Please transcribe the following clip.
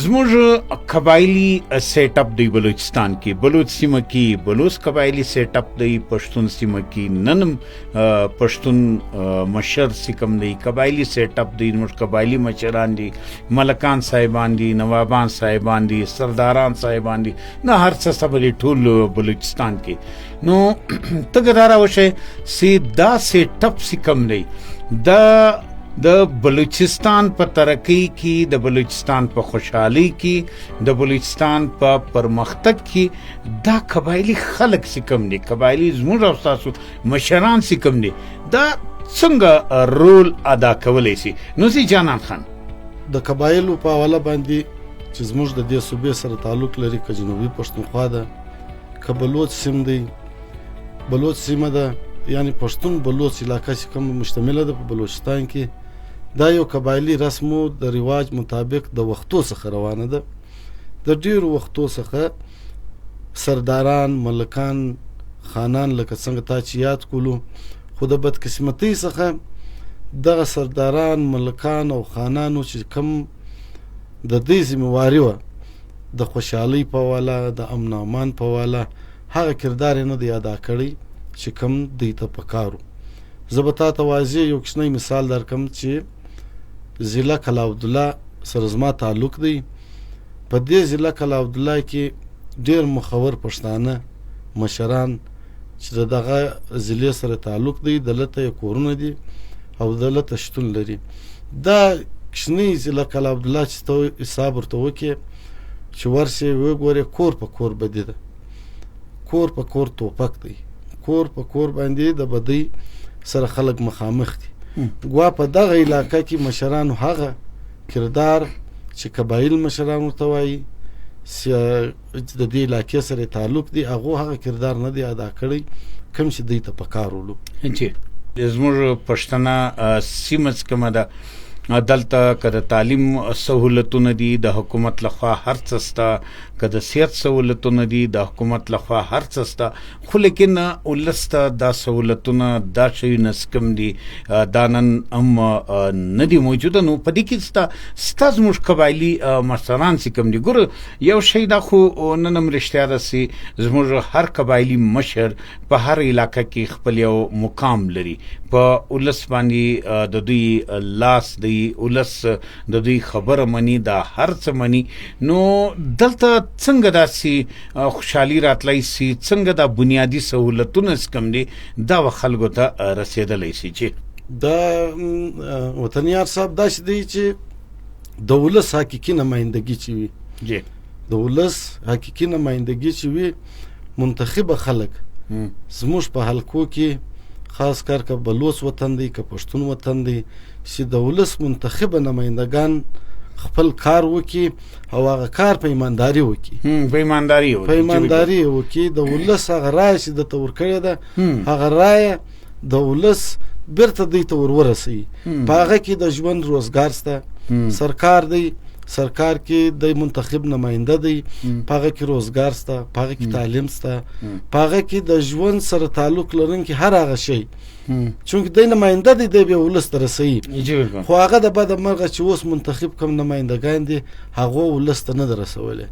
زموږ قبایلی سیټ اپ دی بلوچستان کې، بلوچ سیمه کې بلوچ قبایلی سیټ اپ دی، پښتون سیمه کې نن پښتون مشر سکم دی، قبایلی سیټ اپ دی، زموږ قبایلی مشران دي، ملکان صاحبان دي، نوابان صاحبان دي، سرداران صاحبان دي، نه هر څه سبلی ټول بلوچستان کې. نو تګدارا وشه سی دا سیټ اپ سکم دی د بلوچستان په ترقی کې، د بلوچستان په خوشحالي کې، د بلوچستان په پرمختګ کې دا قبایلی خلق سکم دي، قبایلی زموږ او تاسو مشران سکم دي، دا څنګه رول ادا کولی شي؟ نو سي جانان خان د قبایلو په حواله باندې چې زموږ د دې صوبې سره تعلق لري، که جنوبي پښتونخوا ده، که بلوچ سیم دی، بلوچ سیمه ده، یعنی پښتون بلوچ علاقه چې کوم مشتمله ده په بلوچستان کې، دا یو قبایلی رسمو د رواج مطابق د وختو څخه روانه ده. د ډیرو وختو څخه سرداران، ملکان، خانان لکه څنګه تا چې یاد کولو، خو د بدقسمتۍ څخه دغه سرداران، ملکان او خانانو چې کم د دې ذمهواري وه د خوشحالۍ په حواله، د امن و امان په حواله، هغه کردار یې نه دی ادا کړی چې کم دوی ته پکارو. زه به تا ته واضح یو کوچنی مثال درکم چې ضلع کلا عبدالله سره زما تعلق دی. په دې ضلع کلا عبدالله کې ډېر مخور پښتانه مشران چې دغه ضلع سره تعلق دی، دلته یې کورونه دي او دلته شتون لري. دا کوچنی ضلع کلا عبدالله چې ته حساب ورته وکړې چې ورسې وګورې، کور په کور بدي ده، کور په کور توپک دی، کور په کور باندې د بدۍ سره خلق مخامخ دي. ګوا په دغه علاقه کې مشرانو هغه کردار چې قبایل مشران ورته وایي د دې علاقې سره تعلق دی، هغه کردار نه دی ادا کړی کوم چې دوی ته پکار ولو. زموږ پښتنه سیمه کومه ده، دلته که د تعلیم سهولتونه دي د حکومت لخوا هر څه سته، که د صحت سهولتونه دي د حکومت لخوا هر څه سته، خو لیکن ولس ته دا سهولتونه، دا شیونه څه کم دي، دا نن هم نه دي موجوده. نو په دې کې ستا زموږ قبایلي مشران چې کم دي، ګوره یو شی دا خو نن هم رښتیا ده چې زموږ هر قبایلي مشر په هر علاقه کې خپل یو مقام لري، په ولس باندې د دوی لاس دی، ولس د دوی خبره مني، دا هر څه مني. نو دلته څنګه داسې خوشحالي راتلی سي، څنګه دا بنیادي سهولتونه څه کم دي دا خلکو ته رسېدلی سي؟ چې دا وطنیار صاحب داسې دی چې د ولس حقیقي نمایندګي چې وي، د ولس حقیقي نمایندګي چې وي، منتخبه خلک زموږ په حلقو کې، خاص کار که بلوچ وطن دی که پښتون وطن دی، چې د ولس منتخبه نمایندګان خپل کار وکي او هغه کار په ایمانداري وکي، په ایمانداري وکي. د ولس هغه رایه چې درته ورکړې ده، هغه رایه د ولس بیرته دوی ته ورورسوي. په هغه کې د ژوند روزګار شته، سرکار دی، سرکار کې د منتخب نماینده دی، په هغه کې روزګار شته، په هغه کې تعلیم شته، په هغه کې د ژوند سره تعلق لرونکي هر هغه شی، چونکه دی نماینده دی، دی بیا ولس ته رسوي. خو هغه د بده مرغه چې اوس منتخب کوم نمایندګان دي، هغه ولس ته نه ده رسولی.